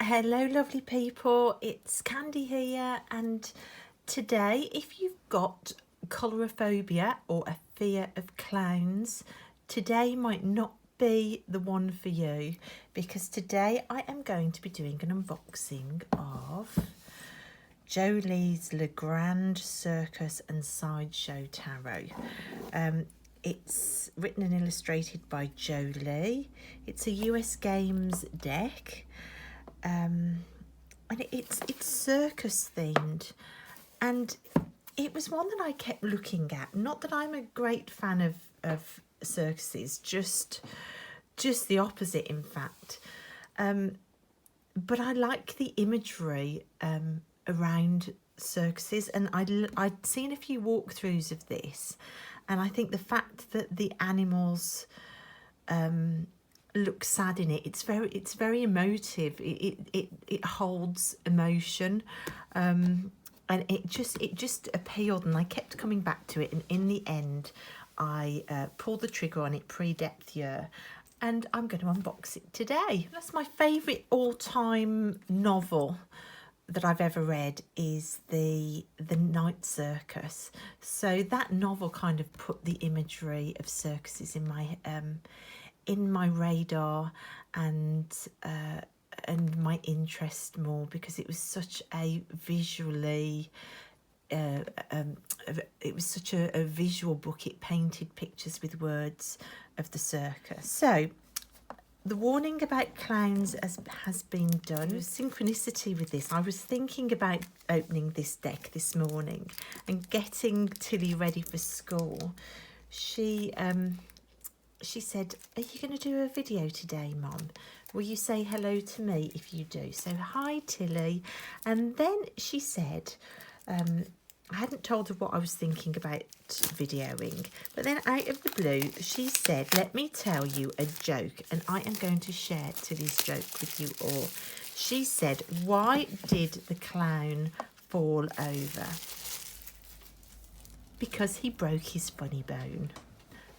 Hello lovely people, it's Candy here, and today if you've got colourphobia or a fear of clowns, today might not be the one for you, because today I am going to be doing an unboxing of Jolie's Legrande Circus and Sideshow Tarot. It's written and illustrated by Jolie. It's a US Games deck. And it's circus themed, and it was one that I kept looking at. Not that I'm a great fan of circuses, just the opposite, in fact. But I like the imagery around circuses, and I'd seen a few walkthroughs of this, and I think the fact that the animals look sad in it, it's very emotive. It holds emotion, and it just appealed, and I kept coming back to it, and in the end I pulled the trigger on it pre-depth year, and I'm going to unbox it today. That's my favourite all-time novel that I've ever read, is the Night Circus. So that novel kind of put the imagery of circuses in my radar and my interest more, because it was such a visually it was such a visual book. It painted pictures with words of the circus. So the warning about clowns has been done. There's synchronicity with this. I was thinking about opening this deck this morning and getting Tilly ready for school. She said, "Are you going to do a video today, Mum? Will you say hello to me if you do?" So hi, Tilly. And then she said, I hadn't told her what I was thinking about videoing, but then out of the blue, she said, "Let me tell you a joke," and I am going to share Tilly's joke with you all. She said, "Why did the clown fall over?" "Because he broke his funny bone."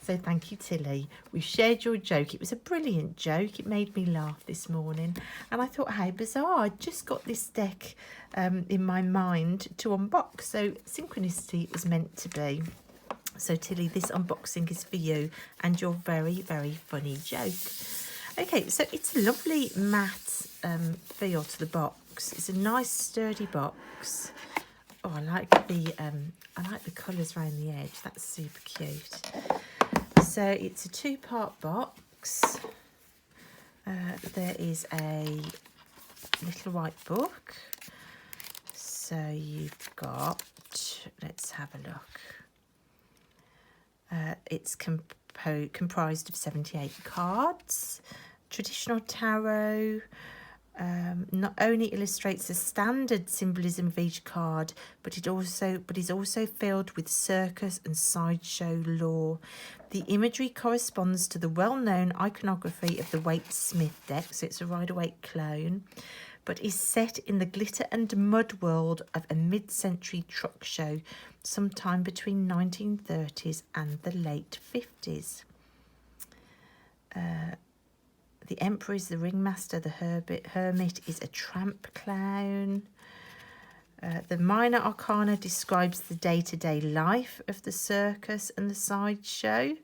So thank you, Tilly. We've shared your joke. It was a brilliant joke. It made me laugh this morning. And I thought, how bizarre. I just got this deck in my mind to unbox. So synchronicity was meant to be. So Tilly, this unboxing is for you and your very, very funny joke. Okay, so it's a lovely matte feel to the box. It's a nice sturdy box. Oh, I like the colours around the edge. That's super cute. So it's a two-part box. There is a little white book. So you've got, let's have a look. It's comprised of 78 cards. Traditional tarot. Not only illustrates the standard symbolism of each card, but is also filled with circus and sideshow lore. The imagery corresponds to the well-known iconography of the Waite Smith deck, so it's a Rider-Waite clone, but is set in the glitter and mud world of a mid-century truck show sometime between 1930s and the late 50s. The Emperor is the ringmaster. The Hermit is a tramp clown. The Minor Arcana describes the day-to-day life of the circus and the sideshow,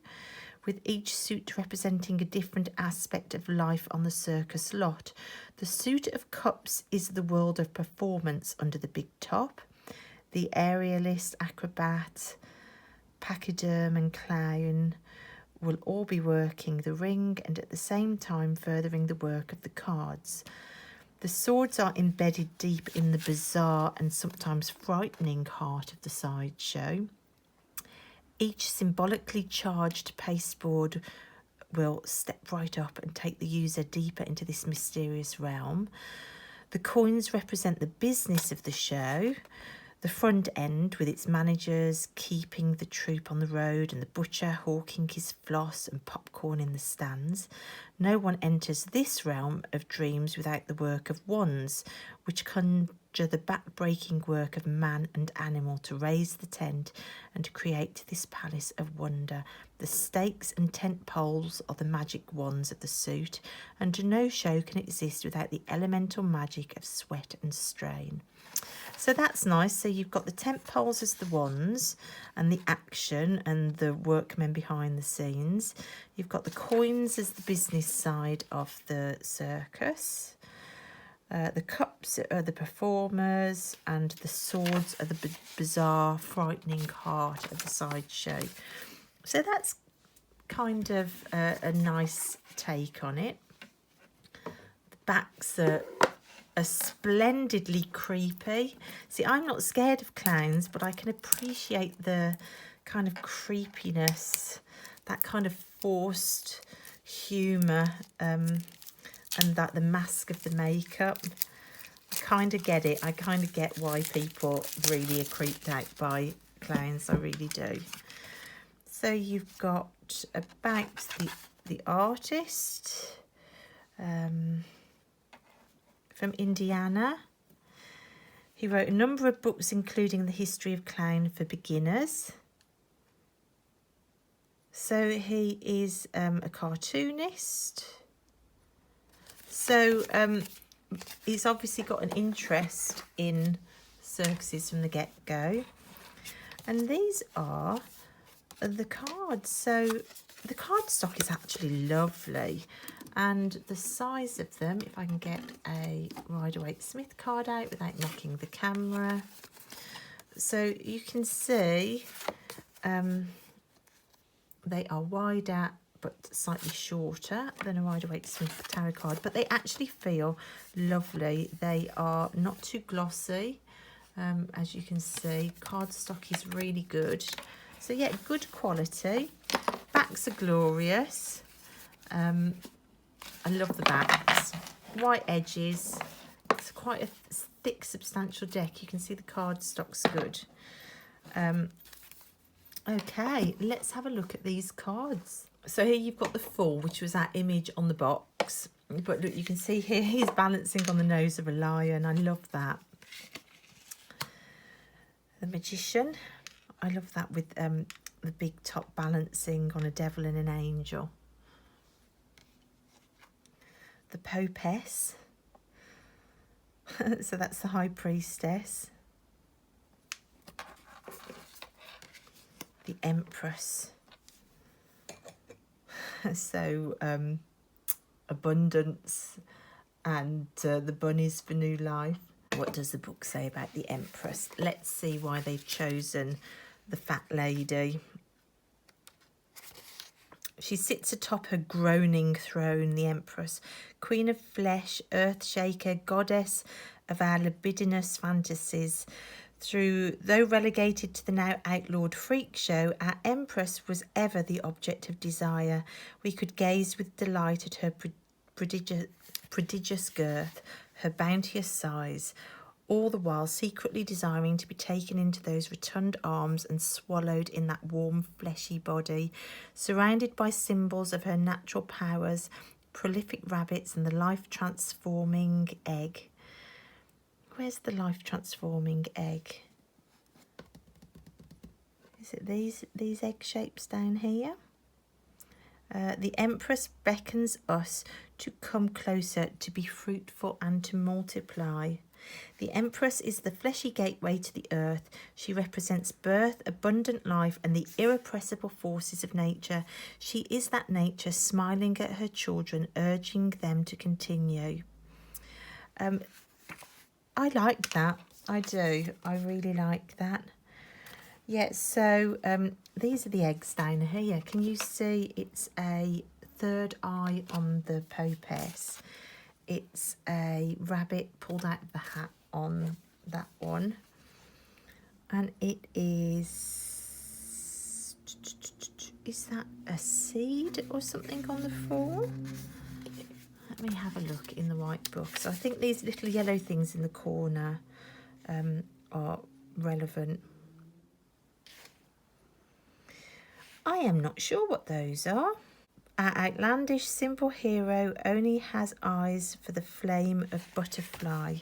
with each suit representing a different aspect of life on the circus lot. The suit of cups is the world of performance under the big top. The aerialist, acrobat, pachyderm and clown will all be working the ring and at the same time furthering the work of the cards. The swords are embedded deep in the bizarre and sometimes frightening heart of the sideshow. Each symbolically charged pasteboard will step right up and take the user deeper into this mysterious realm. The coins represent the business of the show. The front end, with its managers keeping the troupe on the road and the butcher hawking his floss and popcorn in the stands. No one enters this realm of dreams without the work of wands, which capture the back-breaking work of man and animal to raise the tent and to create this palace of wonder. The stakes and tent poles are the magic wands of the suit, and no show can exist without the elemental magic of sweat and strain. So that's nice. So you've got the tent poles as the wands and the action and the workmen behind the scenes. You've got the coins as the business side of the circus. The cups are the performers, and the swords are the bizarre, frightening heart of the sideshow. So that's kind of a nice take on it. The backs are splendidly creepy. See, I'm not scared of clowns, but I can appreciate the kind of creepiness, that kind of forced humour, and that the mask of the makeup. I kind of get it. I kind of get why people really are creeped out by clowns. I really do. So you've got about the artist, from Indiana. He wrote a number of books, including The History of Clown for Beginners. So he is a cartoonist. So he's obviously got an interest in circuses from the get-go. And these are the cards. So the cardstock is actually lovely. And the size of them, if I can get a Rider-Waite-Smith card out without knocking the camera. So you can see they are wider but slightly shorter than a Rider-Waite-Smith tarot card. But they actually feel lovely. They are not too glossy, as you can see. Cardstock is really good. So yeah, good quality. Backs are glorious. I love the backs. White edges. It's quite a thick, substantial deck. You can see the cardstock's good. Okay, let's have a look at these cards. So here you've got the Fool, which was our image on the box. But look, you can see here he's balancing on the nose of a lion. I love that. The Magician. I love that with the big top balancing on a devil and an angel. The Popess. So that's the High Priestess. The Empress. So abundance and the bunnies for new life. What does the book say about the Empress? Let's see why they've chosen the fat lady. She sits atop her groaning throne, the Empress, queen of flesh, earth shaker, goddess of our libidinous fantasies. Though relegated to the now outlawed freak show, our Empress was ever the object of desire. We could gaze with delight at her prodigious girth, her bounteous size, all the while secretly desiring to be taken into those rotund arms and swallowed in that warm, fleshy body, surrounded by symbols of her natural powers, prolific rabbits and the life-transforming egg. Where's the life-transforming egg? Is it these egg shapes down here? The Empress beckons us to come closer, to be fruitful and to multiply. The Empress is the fleshy gateway to the earth. She represents birth, abundant life, and the irrepressible forces of nature. She is that nature smiling at her children, urging them to continue. I like that. I do. I really like that. Yeah, so these are the eggs down here. Can you see it's a third eye on the Popess? It's a rabbit pulled out of the hat on that one. And it is that a seed or something on the floor? Let me have a look in the white book. So I think these little yellow things in the corner are relevant. I am not sure what those are. Our outlandish simple hero only has eyes for the flame of butterfly.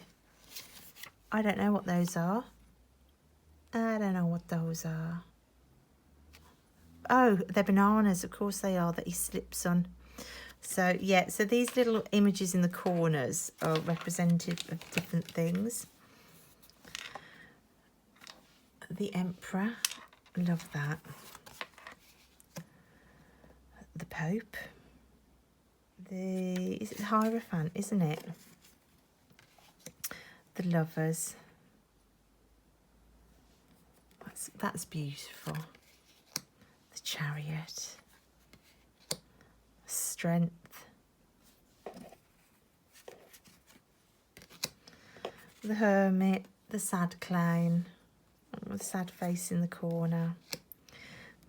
I don't know what those are. I don't know what those are. Oh, they're bananas. Of course they are, that he slips on. So, yeah, so these little images in the corners are representative of different things. The Emperor. Love that. The Pope. Is it the Hierophant, isn't it? The Lovers. That's beautiful. The Chariot. Strength. The Hermit. The Sad Clown. The sad face in the corner.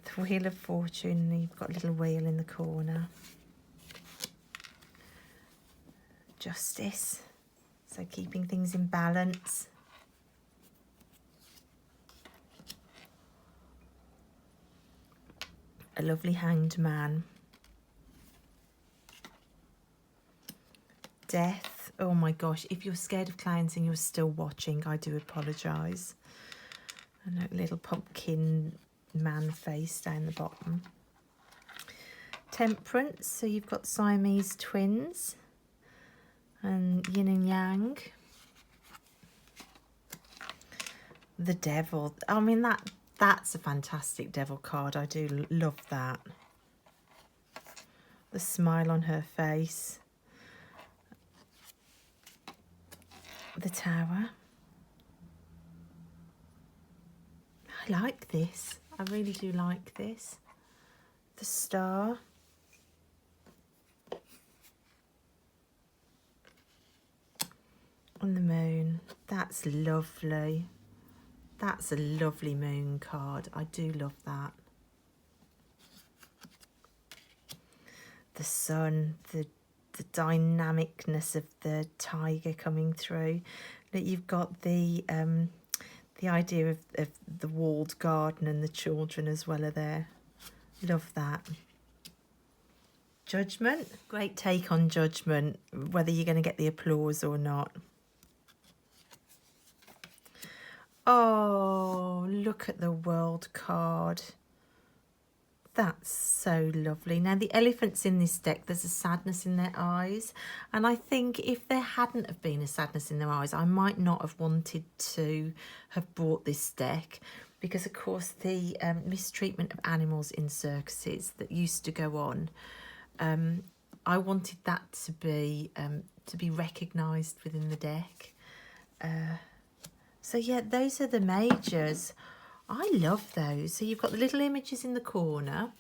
The Wheel of Fortune. You've got a little wheel in the corner. Justice. So keeping things in balance. A lovely Hanged Man. Death. Oh my gosh, if you're scared of clowns and you're still watching, I do apologise. And a little pumpkin man face down the bottom. Temperance. So you've got Siamese twins. And yin and yang. The Devil. I mean, that's a fantastic devil card. I do love that. The smile on her face. The Tower. I like this. I really do like this. The Star. And the Moon. That's lovely. That's a lovely moon card. I do love that. The Sun, the dynamicness of the tiger coming through. That you've got the idea of the walled garden and the children as well are there. Love that. Judgment. Great take on Judgment, whether you're going to get the applause or not. Oh, look at the World card. That's so lovely. Now, the elephants in this deck, there's a sadness in their eyes. And I think if there hadn't have been a sadness in their eyes, I might not have wanted to have bought this deck. Because, of course, the mistreatment of animals in circuses that used to go on, I wanted that to be recognised within the deck. So, yeah, those are the majors. I love those. So you've got the little images in the corner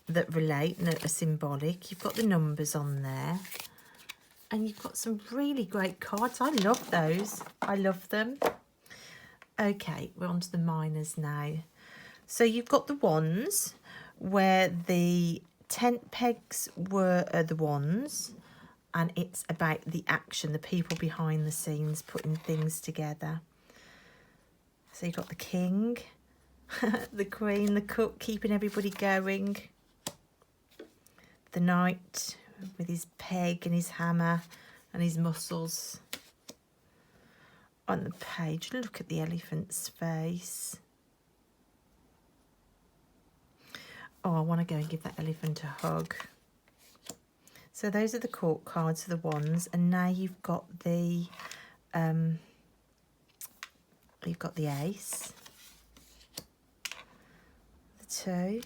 that relate and are symbolic. You've got the numbers on there. And you've got some really great cards. I love those. I love them. Okay, we're on to the minors now. So you've got the wands where the tent pegs were the wands. And it's about the action, the people behind the scenes putting things together. So you've got the king, the queen, the cook, keeping everybody going. The knight with his peg and his hammer and his muscles. On the page, look at the elephant's face. Oh, I want to go and give that elephant a hug. So those are the court cards for the wands, and now you've got the ace, the 2,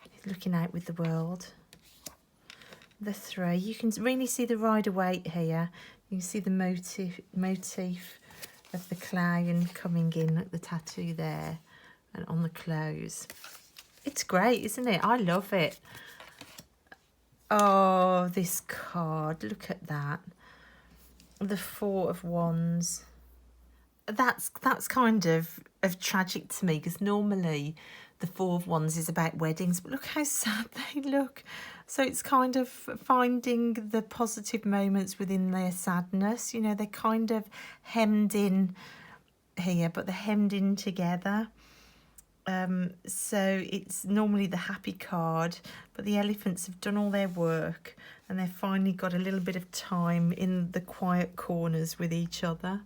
he's looking out with the world, the 3. You can really see the Rider-Waite here. You can see the motif of the clown coming in at the tattoo there and on the clothes. It's great, isn't it? I love it. Oh, this card. Look at that. The 4 of Wands. That's kind of tragic to me, because normally the 4 of Wands is about weddings, but look how sad they look. So it's kind of finding the positive moments within their sadness. You know, they're kind of hemmed in here, but they're hemmed in together. So it's normally the happy card, but the elephants have done all their work and they've finally got a little bit of time in the quiet corners with each other.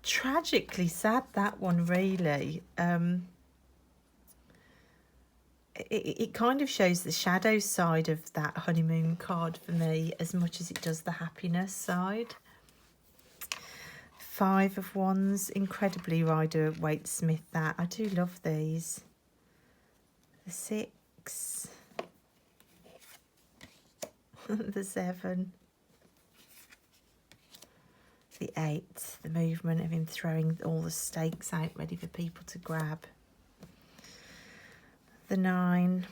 Tragically sad, that one, really. It kind of shows the shadow side of that honeymoon card for me as much as it does the happiness side. 5 of Wands, incredibly Rider-Waite-Smith that. I do love these. The 6. The 7. The 8. The movement of him throwing all the stakes out ready for people to grab. The 9.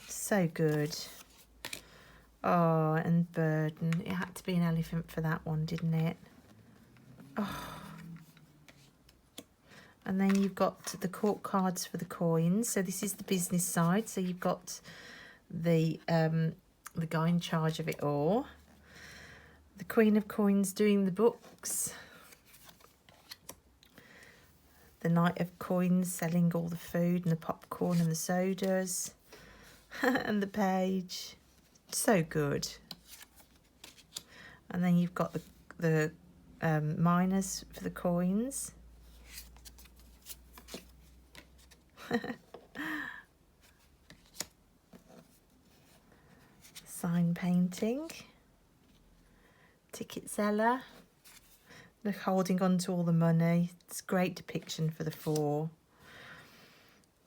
So good. Oh, and burden. It had to be an elephant for that one, didn't it? Oh. And then you've got the court cards for the coins. So this is the business side. So you've got the guy in charge of it all. The Queen of Coins doing the books. The Knight of Coins selling all the food and the popcorn and the sodas. And the Page. So good. And then you've got the miners for the coins. Sign painting. Ticket seller. Look, holding on to all the money. It's a great depiction for the 4.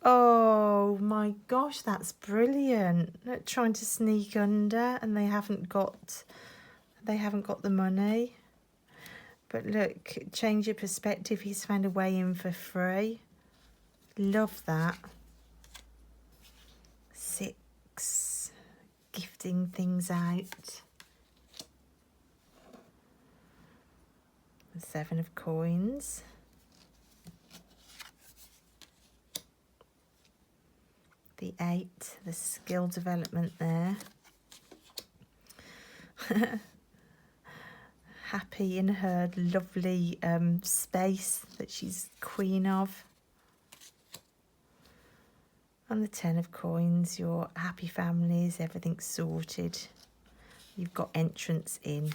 Oh my gosh, that's brilliant. Look, trying to sneak under and they haven't got the money. But look, change your perspective. He's found a way in for free. Love that. 6. Gifting things out. The 7 of Coins. The 8. The skill development there. Happy in her lovely space that she's queen of. And the 10 of Coins, your happy families, everything's sorted. You've got entrance in.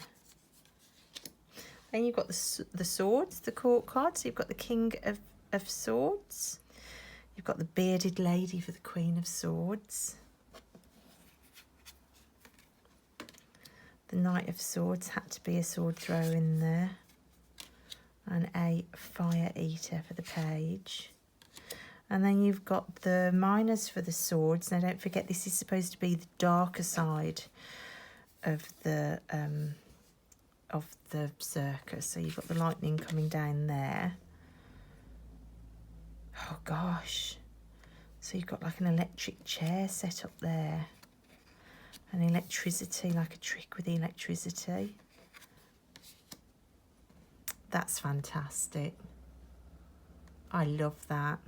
Then you've got the swords, the court cards. So you've got the King of Swords. You've got the bearded lady for the Queen of Swords. The Knight of Swords had to be a sword thrower in there. And a fire eater for the Page. And then you've got the miners for the swords. Now don't forget, this is supposed to be the darker side of the circus. So you've got the lightning coming down there. Oh gosh. So you've got like an electric chair set up there. And electricity, like a trick with the electricity. That's fantastic. I love that.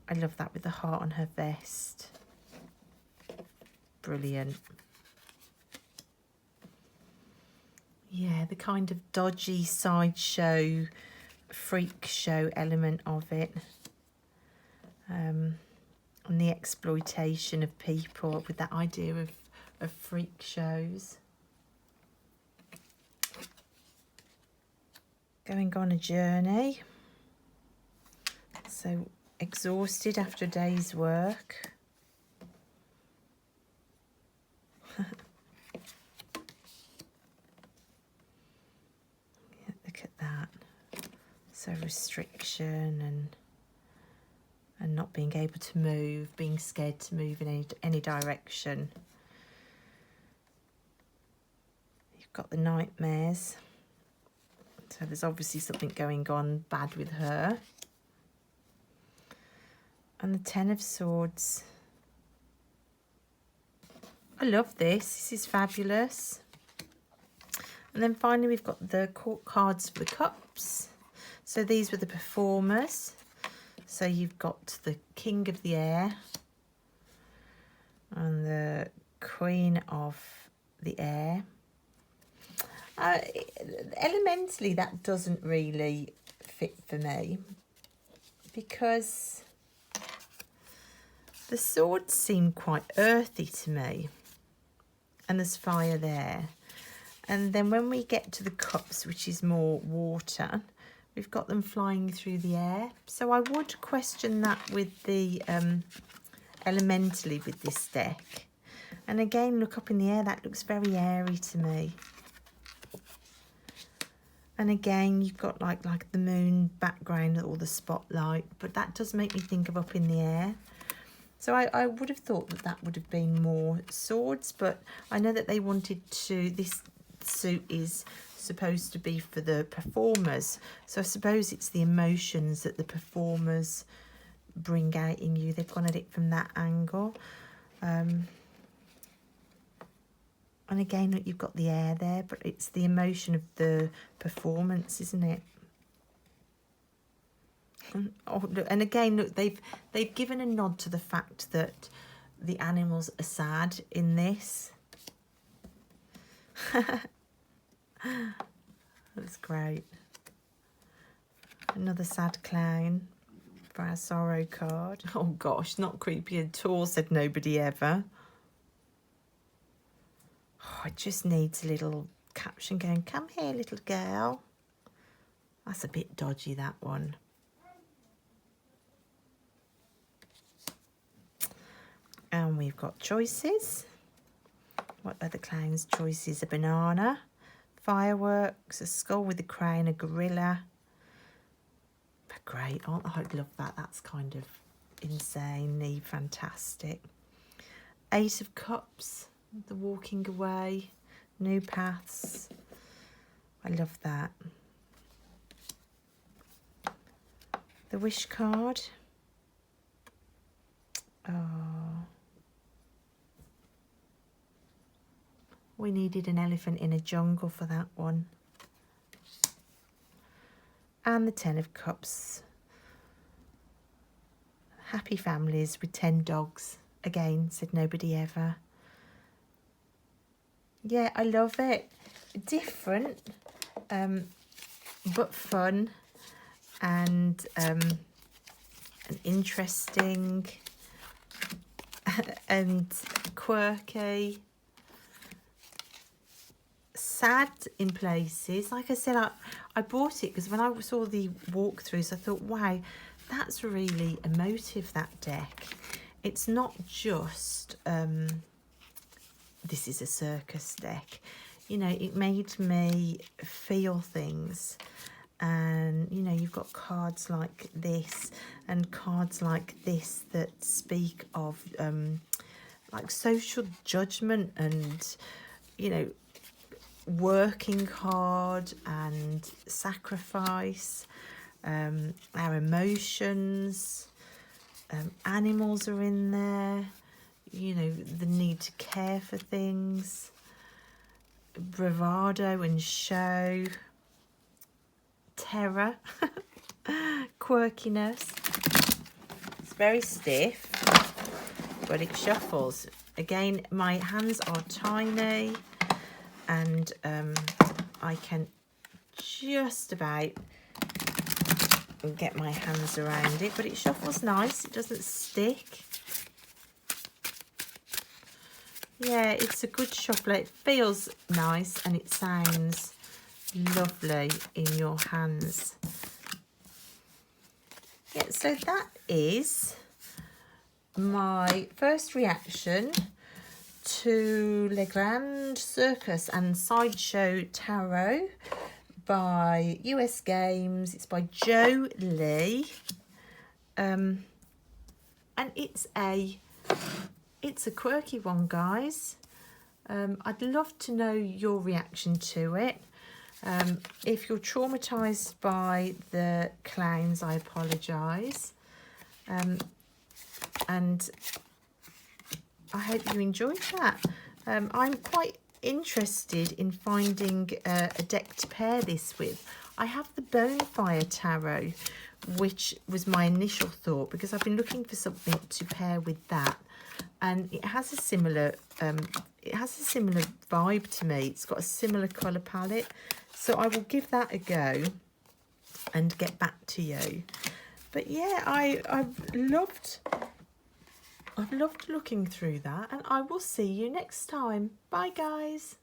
I love that with the heart on her vest. Brilliant. Yeah, the kind of dodgy sideshow, freak show element of it. And the exploitation of people with that idea of freak shows. Going on a journey. So exhausted after a day's work. Yeah, look at that. So restriction and not being able to move, being scared to move in any direction. You've got the nightmares. So there's obviously something going on bad with her. And the 10 of Swords. I love this. This is fabulous. And then finally we've got the court cards for the cups. So these were the performers. So you've got the King of the Air and the Queen of the Air. Elementally, that doesn't really fit for me. because the swords seem quite earthy to me, and there's fire there. And then when we get to the cups, which is more water, we've got them flying through the air. So I would question that with the elementally with this deck. And again, look up in the air, that looks very airy to me. And again, you've got like the moon background or the spotlight, but that does make me think of up in the air. So I would have thought that that would have been more swords, but I know that they wanted to, this suit is supposed to be for the performers, so I suppose it's the emotions that the performers bring out in you. They've gone at it from that angle. And again, look, you've got the air there, but it's the emotion of the performance, isn't it? Oh, look, and again, look, they've given a nod to the fact that the animals are sad in this. That's great. Another sad clown for our sorrow card. Oh gosh, not creepy at all, said nobody ever. Oh, it just needs a little caption going, come here, little girl. That's a bit dodgy, that one. And we've got choices. What are the clown's choices? A banana, fireworks, a skull with a crown, a gorilla. Great, I love that. That's kind of insanely fantastic. 8 of Cups, the walking away, new paths. I love that. The wish card. Oh. We needed an elephant in a jungle for that one. And the 10 of Cups. Happy families with 10 dogs. Again, said nobody ever. Yeah, I love it. Different, but fun, and interesting, and quirky. Sad in places. Like I said, I bought it because when I saw the walkthroughs, I thought, wow, that's really emotive, that deck. It's not just, this is a circus deck. You know, it made me feel things. And, you know, you've got cards like this and cards like this that speak of, like, social judgment and, you know, working hard and sacrifice, our emotions, animals are in there, you know, the need to care for things, bravado and show, terror, quirkiness. It's very stiff, but it shuffles. Again, my hands are tiny, and I can just about get my hands around it, but it shuffles nice. It doesn't stick. Yeah, it's a good shuffler. It feels nice and it sounds lovely in your hands. Yeah, so that is my first reaction to Legrande Circus and Sideshow Tarot by U.S. Games. It's by Jo Lee, and it's a quirky one, guys. I'd love to know your reaction to it. If you're traumatized by the clowns, I apologize, and I hope you enjoyed that. I'm quite interested in finding a deck to pair this with. I have the Bonfire Tarot, which was my initial thought, because I've been looking for something to pair with that, and it has a similar vibe to me. It's got a similar colour palette, so I will give that a go and get back to you. But yeah, I've loved looking through that, and I will see you next time. Bye guys.